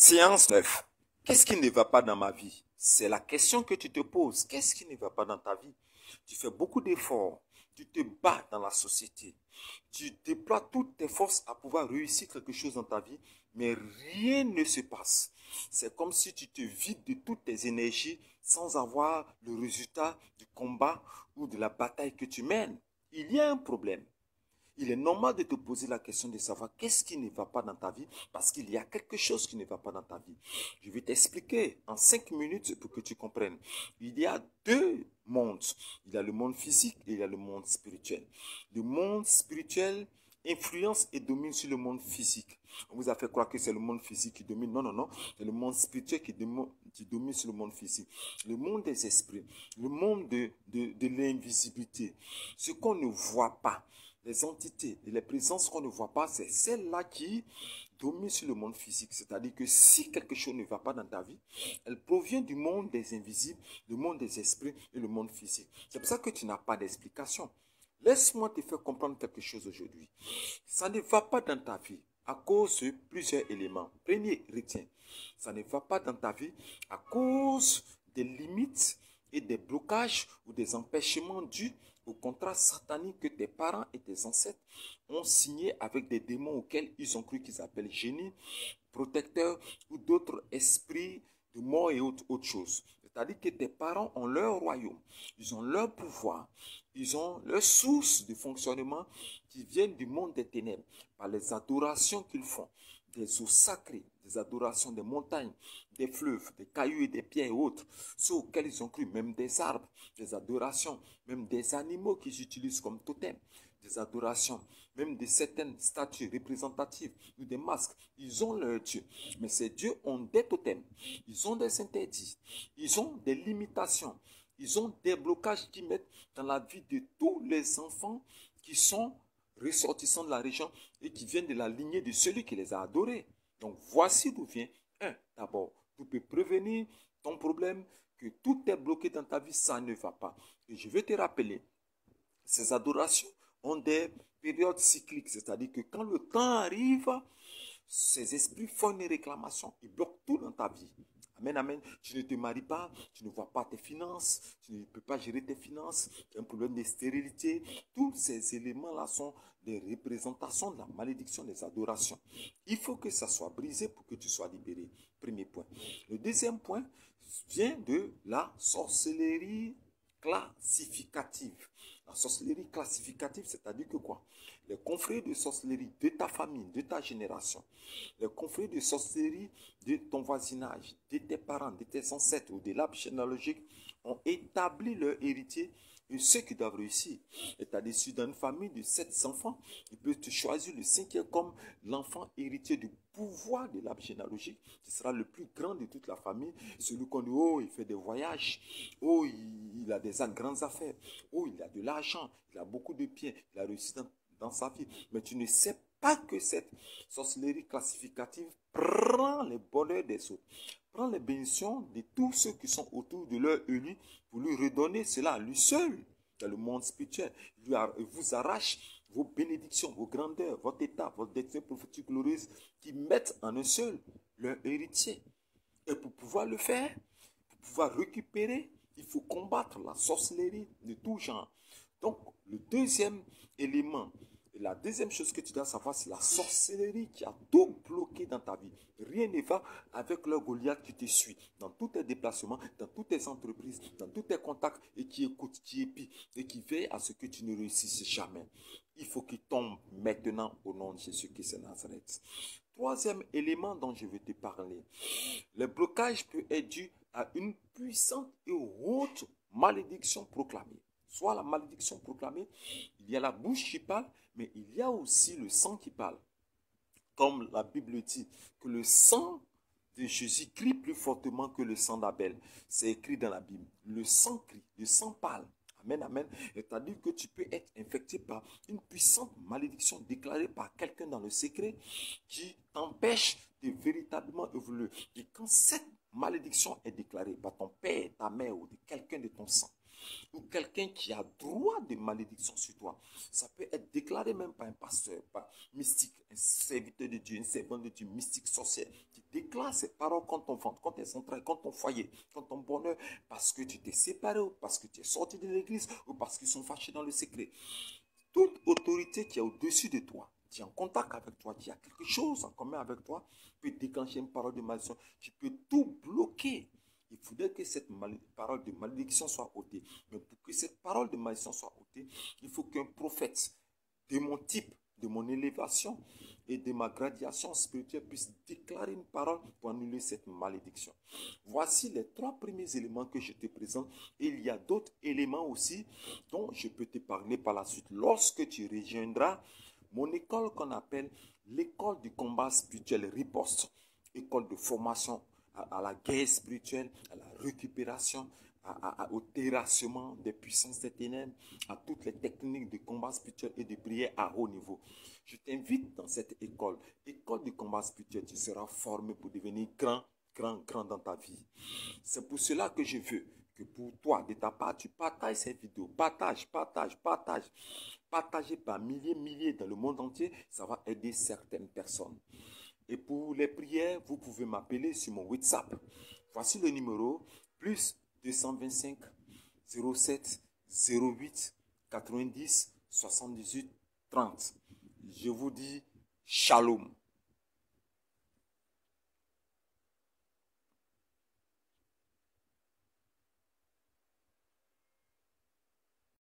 Séance 9. Qu'est-ce qui ne va pas dans ma vie? C'est la question que tu te poses. Qu'est-ce qui ne va pas dans ta vie? Tu fais beaucoup d'efforts. Tu te bats dans la société. Tu déploies toutes tes forces à pouvoir réussir quelque chose dans ta vie, mais rien ne se passe. C'est comme si tu te vides de toutes tes énergies sans avoir le résultat du combat ou de la bataille que tu mènes. Il y a un problème. Il est normal de te poser la question de savoir qu'est-ce qui ne va pas dans ta vie, parce qu'il y a quelque chose qui ne va pas dans ta vie. Je vais t'expliquer en 5 minutes pour que tu comprennes. Il y a deux mondes. Il y a le monde physique et il y a le monde spirituel. Le monde spirituel influence et domine sur le monde physique. On vous a fait croire que c'est le monde physique qui domine. Non, non, non. C'est le monde spirituel qui domine sur le monde physique. Le monde des esprits, le monde de l'invisibilité. Ce qu'on ne voit pas. Les entités et les présences qu'on ne voit pas, c'est celles-là qui dominent sur le monde physique. C'est-à-dire que si quelque chose ne va pas dans ta vie, elle provient du monde des invisibles, du monde des esprits et le monde physique. C'est pour ça que tu n'as pas d'explication. Laisse-moi te faire comprendre quelque chose aujourd'hui. Ça ne va pas dans ta vie à cause de plusieurs éléments. Premier, retiens. Ça ne va pas dans ta vie à cause des limites et des blocages ou des empêchements dus au contrat satanique que tes parents et tes ancêtres ont signé avec des démons auxquels ils ont cru qu'ils appellent génies, protecteurs ou d'autres esprits de mort et autres choses. C'est-à-dire que tes parents ont leur royaume, ils ont leur pouvoir, ils ont leur source de fonctionnement qui viennent du monde des ténèbres par les adorations qu'ils font, des eaux sacrées, des adorations des montagnes, des fleuves, des cailloux et des pierres et autres, ceux auxquels ils ont cru, même des arbres, des adorations, même des animaux qu'ils utilisent comme totems, des adorations, même de certaines statues représentatives ou des masques. Ils ont leur Dieu. Mais ces dieux ont des totems, ils ont des interdits, ils ont des limitations, ils ont des blocages qu'ils mettent dans la vie de tous les enfants qui sont ressortissants de la région et qui viennent de la lignée de celui qui les a adorés. Donc voici d'où vient. D'abord, tu peux prévenir ton problème, que tout est bloqué dans ta vie, ça ne va pas. Et je vais te rappeler, ces adorations ont des périodes cycliques, c'est-à-dire que quand le temps arrive, ces esprits font une réclamation, ils bloquent tout dans ta vie. Amen, amen. Tu ne te maries pas, tu ne vois pas tes finances, tu ne peux pas gérer tes finances, tu as un problème de stérilité. Tous ces éléments-là sont des représentations de la malédiction des adorations. Il faut que ça soit brisé pour que tu sois libéré. Premier point. Le deuxième point vient de la sorcellerie classificative. La sorcellerie classificative, c'est-à-dire que quoi? Les confrères de sorcellerie de ta famille, de ta génération, les confrères de sorcellerie de ton voisinage, de tes parents, de tes ancêtres ou de l'arbre généalogique ont établi leur héritier et ceux qui doivent réussir. C'est-à-dire, si dans une famille de 7 enfants, ils peuvent te choisir le cinquième comme l'enfant héritier du pouvoir de l'arbre généalogique, qui sera le plus grand de toute la famille. Celui qu'on dit, oh, il fait des voyages, oh, il a des grandes affaires, oh, il a de l'argent, il a beaucoup de biens, il a réussi dans sa vie. Mais tu ne sais pas que cette sorcellerie classificative prend les bonheurs des autres, prend les bénédictions de tous ceux qui sont autour de leur élu pour lui redonner cela à lui seul dans le monde spirituel. Il vous arrache vos bénédictions, vos grandeurs, votre état, votre destin prophétique glorieuse qui mettent en un seul leur héritier. Et pour pouvoir le faire, pour pouvoir récupérer, il faut combattre la sorcellerie de tout genre. Donc, le deuxième élément, et la deuxième chose que tu dois savoir, c'est la sorcellerie qui a tout bloqué dans ta vie. Rien ne va avec le Goliath qui te suit dans tous tes déplacements, dans toutes tes entreprises, dans tous tes contacts et qui écoute, qui épie et qui veille à ce que tu ne réussisses jamais. Il faut qu'il tombe maintenant au nom de Jésus-Christ de Nazareth. Troisième élément dont je vais te parler. Le blocage peut être dû à une puissante et haute malédiction proclamée. Soit la malédiction proclamée, il y a la bouche qui parle, mais il y a aussi le sang qui parle. Comme la Bible dit, que le sang de Jésus crie plus fortement que le sang d'Abel. C'est écrit dans la Bible. Le sang crie, le sang parle. Amen, amen. C'est-à-dire que tu peux être infecté par une puissante malédiction déclarée par quelqu'un dans le secret qui t'empêche de véritablement évoluer. Et quand cette malédiction est déclarée par ton père, ta mère ou de quelqu'un de ton sang, ou quelqu'un qui a droit de malédiction sur toi. Ça peut être déclaré même par un pasteur, par mystique, un serviteur de Dieu, un servant de Dieu, mystique, sorcier, qui déclare ces paroles contre ton ventre, contre tes entrailles, contre ton foyer, contre ton bonheur, parce que tu t'es séparé, ou parce que tu es sorti de l'église, ou parce qu'ils sont fâchés dans le secret. Toute autorité qui est au-dessus de toi, qui est en contact avec toi, qui a quelque chose en commun avec toi, peut déclencher une parole de malédiction. Tu peux tout bloquer. Il faudrait que cette parole de malédiction soit ôtée. Mais pour que cette parole de malédiction soit ôtée, il faut qu'un prophète de mon type, de mon élévation et de ma graduation spirituelle puisse déclarer une parole pour annuler cette malédiction. Voici les 3 premiers éléments que je te présente. Et il y a d'autres éléments aussi dont je peux te parler par la suite. Lorsque tu rejoindras mon école qu'on appelle l'école du combat spirituel riposte, école de formation à la guerre spirituelle, à la récupération, au terrassement des puissances des ténèbres, à toutes les techniques de combat spirituel et de prière à haut niveau. Je t'invite dans cette école, école du combat spirituel. Tu seras formé pour devenir grand dans ta vie. C'est pour cela que je veux que pour toi, de ta part, tu partages cette vidéo. Partagez par milliers dans le monde entier. Ça va aider certaines personnes. Et pour les prières, vous pouvez m'appeler sur mon WhatsApp. Voici le numéro, plus 225 07 08 90 78 30. Je vous dis shalom.